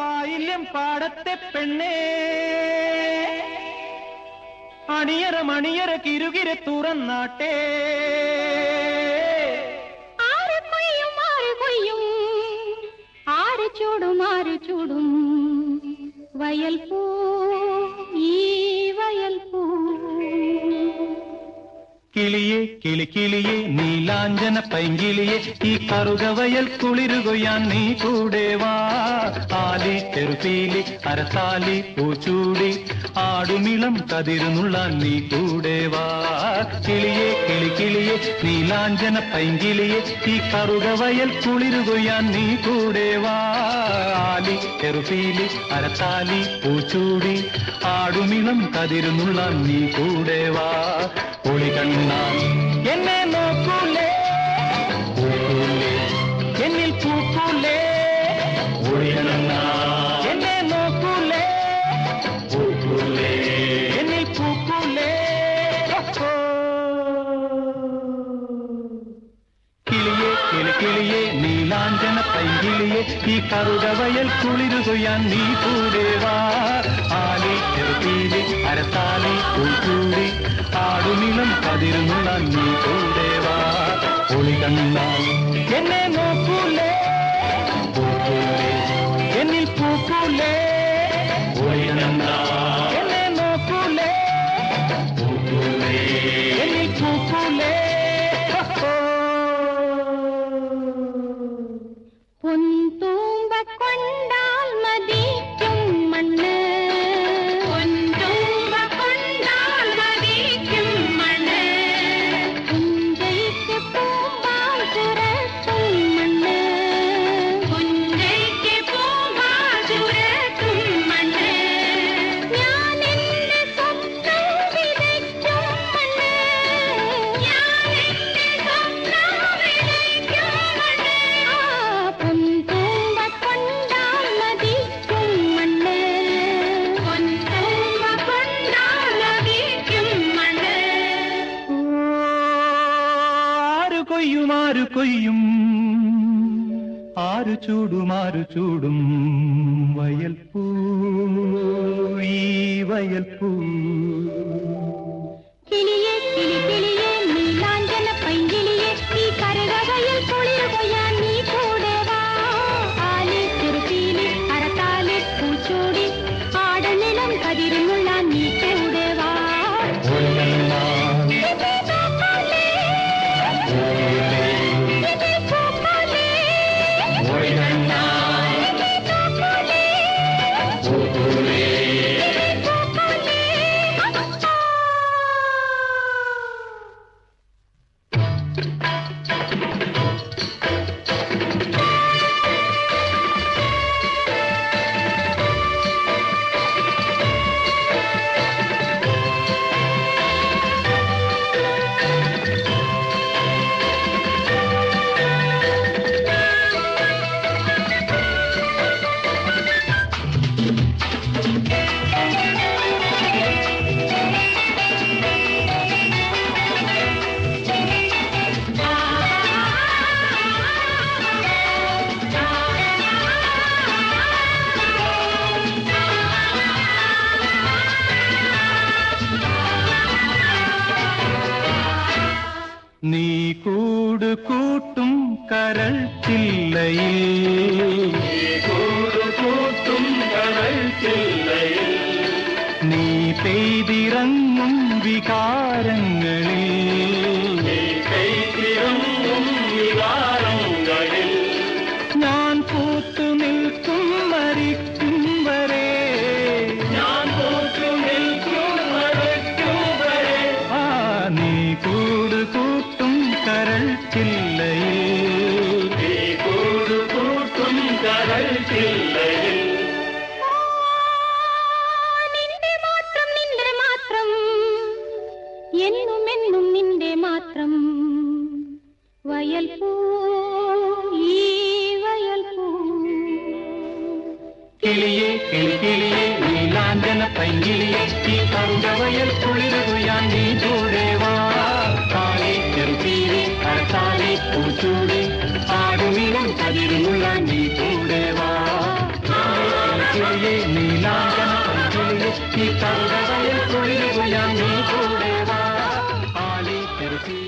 ആയില്യം പാടത്തെ പെണ്ണേ അണിയറ മണിയറ കിരുകിരെ തുറന്നാട്ടെ ആര് കൊയ്യും ആര് ചൂടും വയൽ പൂ ഈ വയൽ പൂ കിളിയെ കിളിക്കിളിയെ നീലാഞ്ചന പൈങ്കിളിയെ ഈ കറുകവയൽ കുളിരുകൊയ്യാൻ നീ കൂടെ വാ ആലി ചെറുപീലി അരത്താലി പൂച്ചൂടി ആടുമിളം കതിരുന്നുള്ളാൻ നീ കൂടെ വാ കിളിയെ കിളിക്കിളിയെ നീലാഞ്ചന പൈങ്കിളിയെ ഈ കറുകവയൽ കുളിരുകൊയ്യാൻ നീ കൂടെ വാ ആലി ചെറുപീലി അരത്താലി പൂച്ചൂടി ആടുമിളം കതിരുന്നുള്ളാൻ നീ കൂടെ വാ ഒളി കണ്ണാൽ എന്നെ നോക്കൂലേ പൂക്കൂലേ എന്നിൽ പൂക്കൂലേ ഒളി കണ്ണാൽ എന്നെ നോക്കൂലേ പൂക്കൂലേ എന്നിൽ പൂക്കൂലേ കിളിയെ കിളിക്കിളിയെ നീലാഞ്ചന പൈങ്കിളിയെ ഈ കറുകവയൽ കുളിരുകൊയ്യാൻ നീ കൂടെ വാ ആലി ചെറുപീലി അരത്താലി പൂച്ചൂടി ആടുമിളം കതിരുന്നുള്ള നീ കൂടെ വാ ഒളി കണ്ണാൽ എന്നെ നോക്കൂലേ പൂക്കൂലേ എന്നിൽ പൂക്കൂലേ ഒളി കണ്ണാൽ എന്നെ നോക്കൂലേ പൂക്കൂലേ എന്നിൽ പൂക്കൂലേ പൊൻതൂമ്പ കൊണ്ടാൽ മതിക്കും മണ്ണ് പൊൻതൂമ്പ കൊണ്ടാൽ മതിക്കും മണ്ണ് പുഞ്ചയ്ക്ക് പൂമ്പാൽ ചുരത്തും മണ്ണ് പുഞ്ചയ്ക്ക് പൂമ്പാൽ ചുരത്തും മണ്ണ് ഞാൻ എന്റെ സ്വപ്നം വിതയ്ക്കും മണ്ണ് ഞാൻ എന്റെ സ്വപ്നം വിതയ്ക്കും മണ്ണ് പൊൻതൂമ്പ കൊണ്ടാൽ മതിക്കും മണ്ണ് പൊൻതൂമ്പ കൊണ്ടാൽ മതിക്കും മണ്ണ് ആരു കൊയ്യും ആരു ചൂടും വയൽ പൂ ഈ വയൽ പൂ കിളിയെ കിളിക്കിളിയെ നീലാഞ്ചന പൈങ്കിളിയെ ഈ കരകവയൽ കുളിരുകൊയ്യാൻ നീ കൂടെ വാ ആലി ചെറുപീലി അരത്താലി പൂച്ചൂടി ആടുനിലം കതിരുന്നുള്ള നീ കൂടെ വാ നീ കൂട് കൂട്ടും കരൾ ചില്ലയിൽ നീ പെയ്തിറങ്ങും വികാരങ്ങളിൽ ഞാൻ പൂത്തു നിൽക്കും മരിക്കും വരെ ആ നീ കൂട് കൂട്ടും കരൾ ചില്ലയിൽ നിന്റെ മാത്രം എന്നും എന്നും നിന്റെ മാത്രം വയൽ പൂ ഈ വയൽ പൂ കിളിയെ കിളിക്കിളിയെ നീലാഞ്ചന പൈങ്കിളിയെ ഈ കറുകവയൽ കുളിരുകൊയ്യാൻ നീ കൂടെ വാ താലി ചെറുപീലി അരത്താലി പൂച്ചൂടി ആടുമിളം കതിരുമുള്ള നീ കൂടെ വാ കിളിയെ നീലാഞ്ചന പൈങ്കിളിയെ ഈ കറുകവയൽ കുളിരുകുയാൻ നീ കൂടെ വാ ആലി തിരുത്തി